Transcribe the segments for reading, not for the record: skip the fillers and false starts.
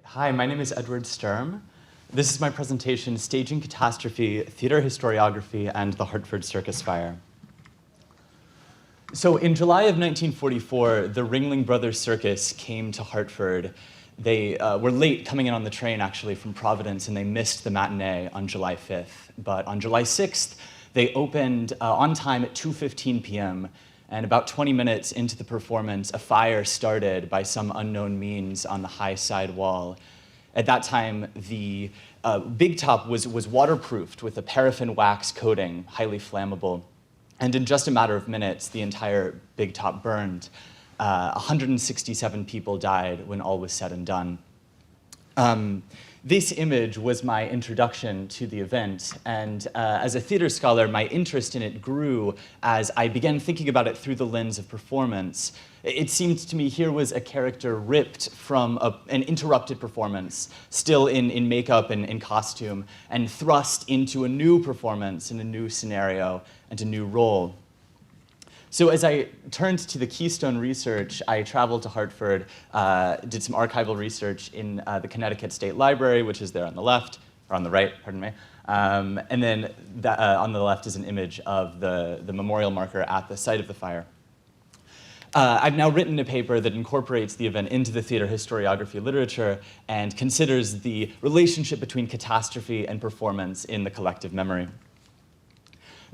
Hi, my name is Edward Sturm. This is my presentation, Staging Catastrophe, Theater Historiography, and the Hartford Circus Fire. So in July of 1944, the Ringling Brothers Circus came to Hartford. They were late coming in on the train, actually, from Providence, and they missed the matinee on July 5th. But on July 6th, they opened on time at 2:15 p.m., and about 20 minutes into the performance, a fire started by some unknown means on the high side wall. At that time, the big top was waterproofed with a paraffin wax coating, highly flammable. And in just a matter of minutes, the entire big top burned. 167 people died when all was said and done. This image was my introduction to the event, and as a theater scholar, my interest in it grew as I began thinking about it through the lens of performance. It seemed to me here was a character ripped from an interrupted performance, still in makeup and in costume, and thrust into a new performance, in a new scenario, and a new role. So as I turned to the Keystone research, I traveled to Hartford, did some archival research in the Connecticut State Library, which is there on the left, or on the right, pardon me. And then on the left is an image of the memorial marker at the site of the fire. I've now written a paper that incorporates the event into the theater historiography literature and considers the relationship between catastrophe and performance in the collective memory.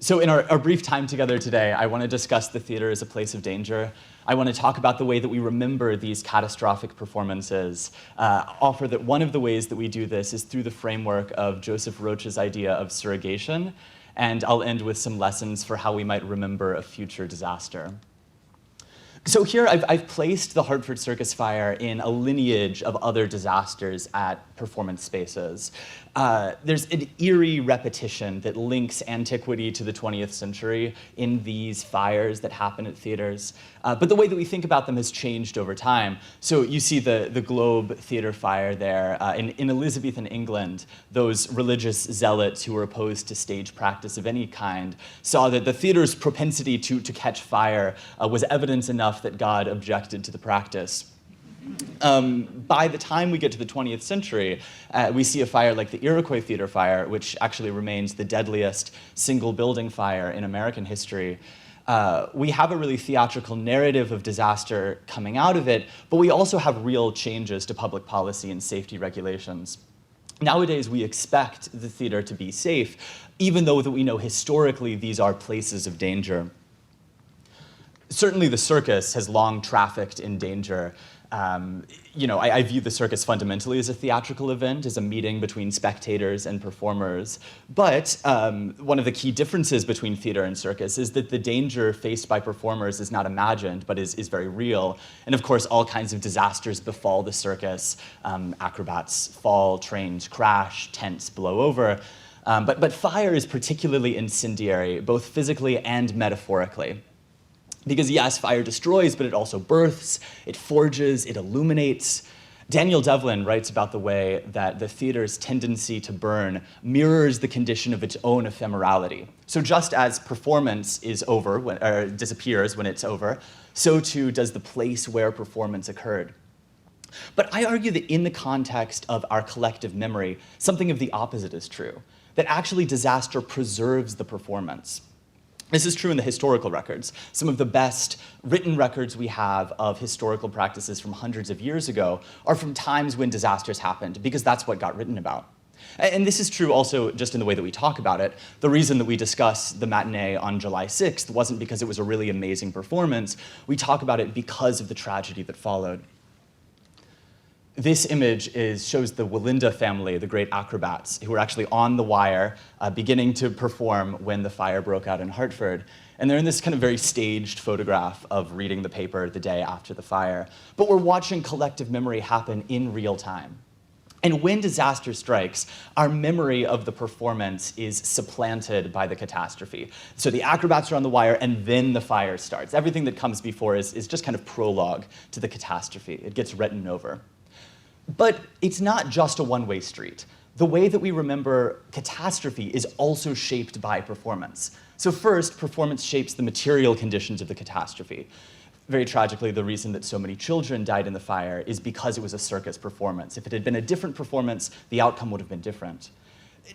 So in our brief time together today, I want to discuss the theater as a place of danger. I want to talk about the way that we remember these catastrophic performances, offer that one of the ways that we do this is through the framework of Joseph Roach's idea of surrogation, and I'll end with some lessons for how we might remember a future disaster. So here I've placed the Hartford Circus Fire in a lineage of other disasters at performance spaces. There's an eerie repetition that links antiquity to the 20th century in these fires that happen at theaters. But the way that we think about them has changed over time. So you see the Globe Theater fire there. In Elizabethan England, those religious zealots who were opposed to stage practice of any kind saw that the theater's propensity to catch fire was evidence enough that God objected to the practice. By the time we get to the 20th century, we see a fire like the Iroquois Theater fire, which actually remains the deadliest single building fire in American history. We have a really theatrical narrative of disaster coming out of it, but we also have real changes to public policy and safety regulations. Nowadays, we expect the theater to be safe, even though that we know historically these are places of danger. Certainly, the circus has long trafficked in danger. I view the circus fundamentally as a theatrical event, as a meeting between spectators and performers. But one of the key differences between theater and circus is that the danger faced by performers is not imagined, but is very real. And of course, all kinds of disasters befall the circus. Acrobats fall, trains crash, tents blow over. But fire is particularly incendiary, both physically and metaphorically. Because yes, fire destroys, but it also births, it forges, it illuminates. Daniel Devlin writes about the way that the theater's tendency to burn mirrors the condition of its own ephemerality. So just as performance is over, or disappears when it's over, so too does the place where performance occurred. But I argue that in the context of our collective memory, something of the opposite is true, that actually disaster preserves the performance. This is true in the historical records. Some of the best written records we have of historical practices from hundreds of years ago are from times when disasters happened, because that's what got written about. And this is true also just in the way that we talk about it. The reason that we discuss the matinee on July 6th wasn't because it was a really amazing performance. We talk about it because of the tragedy that followed. This image shows the Walinda family, the great acrobats, who were actually on the wire, beginning to perform when the fire broke out in Hartford. And they're in this kind of very staged photograph of reading the paper the day after the fire. But we're watching collective memory happen in real time. And when disaster strikes, our memory of the performance is supplanted by the catastrophe. So the acrobats are on the wire, and then the fire starts. Everything that comes before is just kind of prologue to the catastrophe. It gets written over. But it's not just a one-way street. The way that we remember catastrophe is also shaped by performance. So first, performance shapes the material conditions of the catastrophe. very tragically, the reason that so many children died in the fire is because it was a circus performance. If it had been a different performance, the outcome would have been different.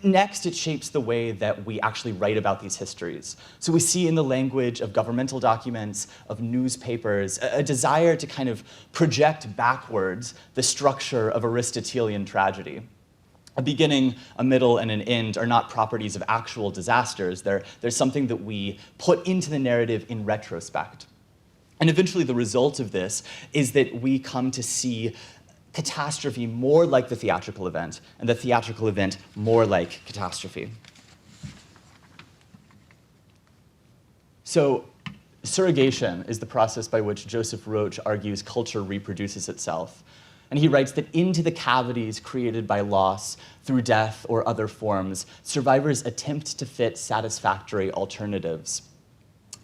Next, it shapes the way that we actually write about these histories. So we see in the language of governmental documents, of newspapers, a desire to kind of project backwards the structure of Aristotelian tragedy. A beginning, a middle, and an end are not properties of actual disasters. They're something that we put into the narrative in retrospect. And eventually the result of this is that we come to see catastrophe more like the theatrical event, and the theatrical event more like catastrophe. So, surrogation is the process by which Joseph Roach argues culture reproduces itself. And he writes that into the cavities created by loss, through death or other forms, survivors attempt to fit satisfactory alternatives.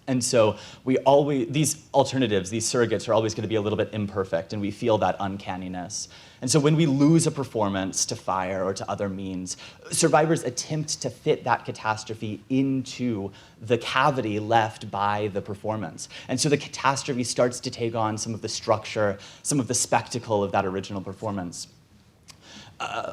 And so these alternatives, these surrogates, are always going to be a little bit imperfect, and we feel that uncanniness. And so when we lose a performance to fire or to other means, survivors attempt to fit that catastrophe into the cavity left by the performance. And so the catastrophe starts to take on some of the structure, some of the spectacle of that original performance.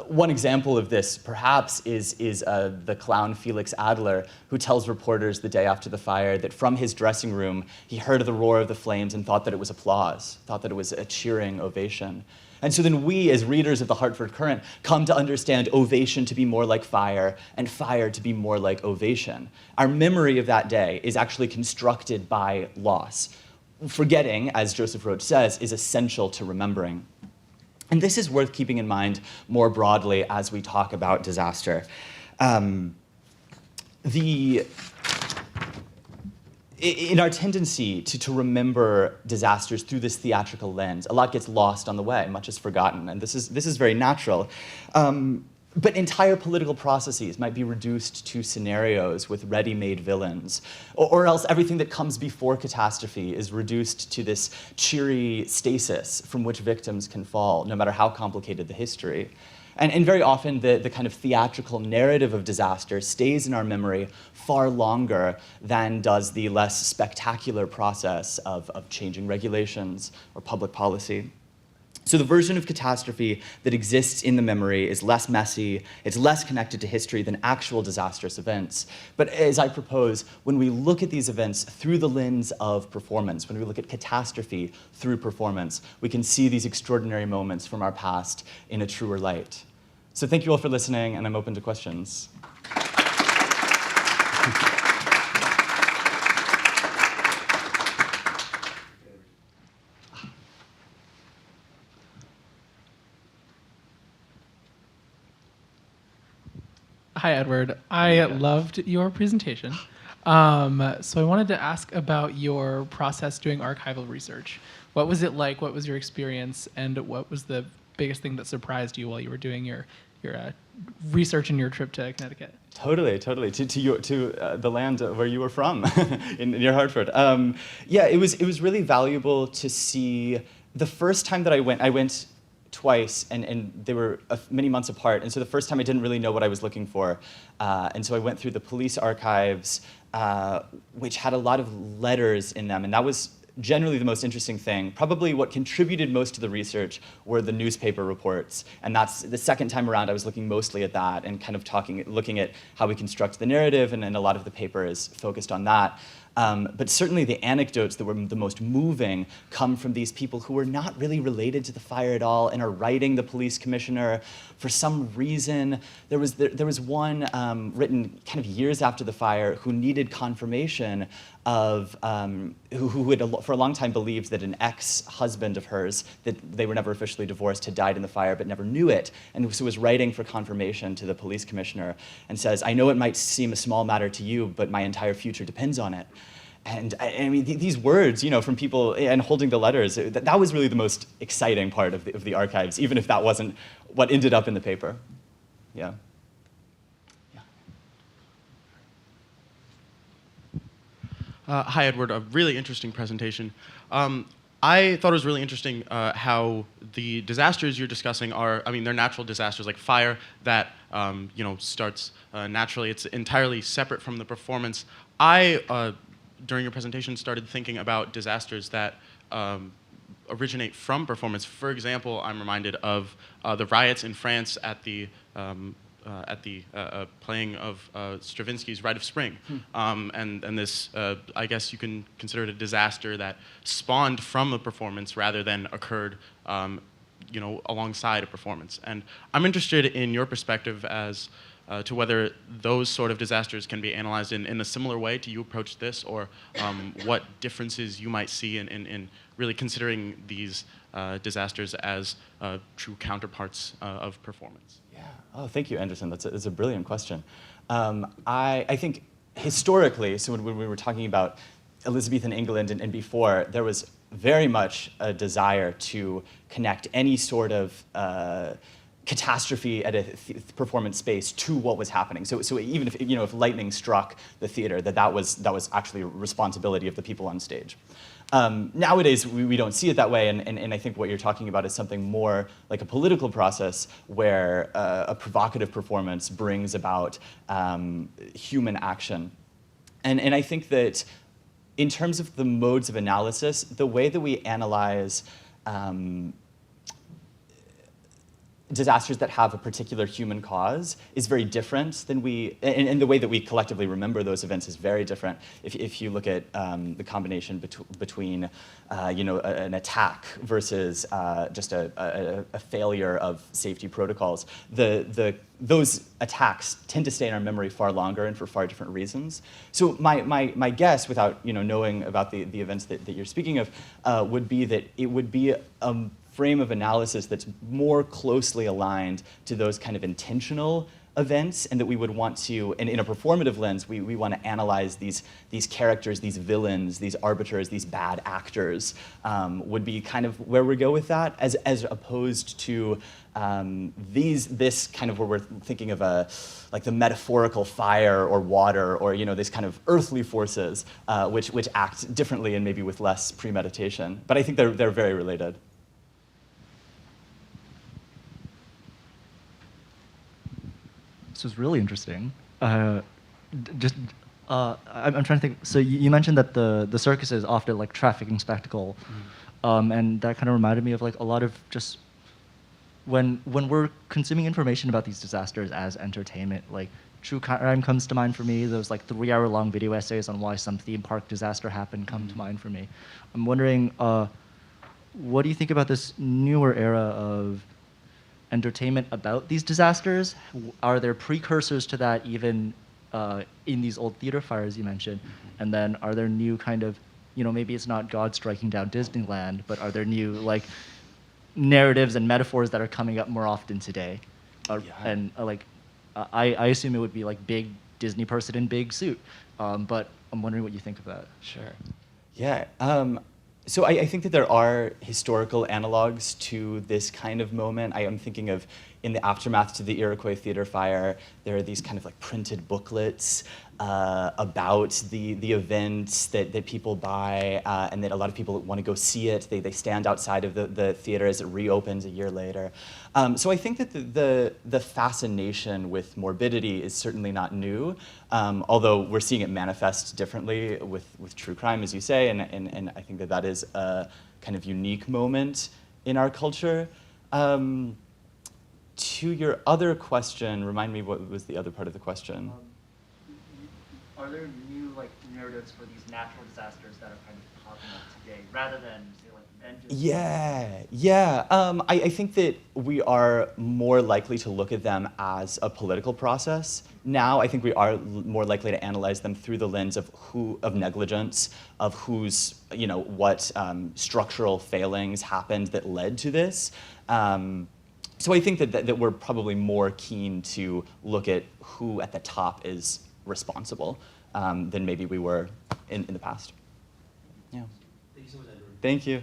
One example of this, perhaps, is the clown Felix Adler, who tells reporters the day after the fire that from his dressing room, he heard the roar of the flames and thought that it was applause, thought that it was a cheering ovation. And so then we, as readers of the Hartford Current, come to understand ovation to be more like fire, and fire to be more like ovation. Our memory of that day is actually constructed by loss. Forgetting, as Joseph Roach says, is essential to remembering. And this is worth keeping in mind more broadly as we talk about disaster. In our tendency to remember disasters through this theatrical lens, a lot gets lost on the way, much is forgotten, and this is very natural. But entire political processes might be reduced to scenarios with ready-made villains, or else everything that comes before catastrophe is reduced to this cheery stasis from which victims can fall, no matter how complicated the history. And very often, the kind of theatrical narrative of disaster stays in our memory far longer than does the less spectacular process of changing regulations or public policy. So the version of catastrophe that exists in the memory is less messy, it's less connected to history than actual disastrous events. But as I propose, when we look at these events through the lens of performance, when we look at catastrophe through performance, we can see these extraordinary moments from our past in a truer light. So thank you all for listening, and I'm open to questions. Hi, Edward. I loved your presentation. So I wanted to ask about your process doing archival research. What was it like? What was your experience? And what was the biggest thing that surprised you while you were doing your research and your trip to Connecticut? Totally. To the land where you were from, near Hartford. Yeah, it was really valuable to see. The first time that I went twice, and they were many months apart. And so the first time I didn't really know what I was looking for. And so I went through the police archives, which had a lot of letters in them. And that was generally the most interesting thing. Probably what contributed most to the research were the newspaper reports. And that's the second time around I was looking mostly at that and kind of looking at how we construct the narrative, and a lot of the paper is focused on that. But certainly the anecdotes that were the most moving come from these people who were not really related to the fire at all and are writing the police commissioner. For some reason, there was one written kind of years after the fire who needed confirmation of, who had for a long time believed that an ex-husband of hers, that they were never officially divorced, had died in the fire but never knew it, and so was writing for confirmation to the police commissioner and says, "I know it might seem a small matter to you, but my entire future depends on it." And I mean, these words, from people, and holding the letters, that was really the most exciting part of the archives, even if that wasn't what ended up in the paper. Yeah. Hi, Edward. A really interesting presentation. I thought it was really interesting how the disasters you're discussing are, they're natural disasters like fire that, starts naturally. It's entirely separate from the performance. During your presentation, started thinking about disasters that originate from performance. For example, I'm reminded of the riots in France at the playing of Stravinsky's Rite of Spring. And this, I guess you can consider it a disaster that spawned from a performance rather than occurred alongside a performance. And I'm interested in your perspective as to whether those sort of disasters can be analyzed in a similar way to you approach this, or what differences you might see in really considering these disasters as true counterparts of performance. Yeah. Oh, thank you, Anderson. That's a brilliant question. I think historically, so when we were talking about Elizabethan England and before, there was very much a desire to connect any sort of catastrophe at a performance space to what was happening. So even if lightning struck the theater, that was actually a responsibility of the people on stage. Nowadays, we don't see it that way, and I think what you're talking about is something more like a political process where a provocative performance brings about human action. And I think that in terms of the modes of analysis, the way that we analyze disasters that have a particular human cause is very different than and the way that we collectively remember those events is very different. If you look at the combination between an attack versus just a failure of safety protocols, those attacks tend to stay in our memory far longer and for far different reasons. So my guess, without knowing about the events that you're speaking of, would be that it would be a frame of analysis that's more closely aligned to those kind of intentional events, and that we would want to, and in a performative lens, we want to analyze these characters, these villains, these arbiters, these bad actors, would be kind of where we go with that, as opposed to this kind of where we're thinking of like the metaphorical fire or water, or these kind of earthly forces which act differently and maybe with less premeditation. But I think they're very related. This was really interesting. I'm trying to think. So you mentioned that the circus is often like trafficking spectacle, and that kind of reminded me of like a lot of just when we're consuming information about these disasters as entertainment. Like true crime comes to mind for me. Those like 3-hour-long video essays on why some theme park disaster happened come to mind for me. I'm wondering, what do you think about this newer era of entertainment about these disasters? Are there precursors to that even in these old theater fires you mentioned? And then are there new kind of, maybe it's not God striking down Disneyland, but are there new like narratives and metaphors that are coming up more often today? And I assume it would be like big Disney person in big suit, but I'm wondering what you think of that. Sure. Yeah. So I think that there are historical analogs to this kind of moment. I am thinking of, in the aftermath to the Iroquois Theater Fire, there are these kind of like printed booklets about the events that people buy, and that a lot of people want to go see it. They stand outside of the theater as it reopens a year later. So I think that the fascination with morbidity is certainly not new, although we're seeing it manifest differently with true crime, as you say, and I think that is a kind of unique moment in our culture. To your other question, remind me what was the other part of the question. Are there new like narratives for these natural disasters that are kind of popping up today, rather than say like vengeance? Yeah. I think that we are more likely to look at them as a political process now. I think we are more likely to analyze them through the lens of negligence, of what structural failings happened that led to this. So I think that we're probably more keen to look at who at the top is responsible than maybe we were in the past. Yeah. Thank you so much, Edward. Thank you.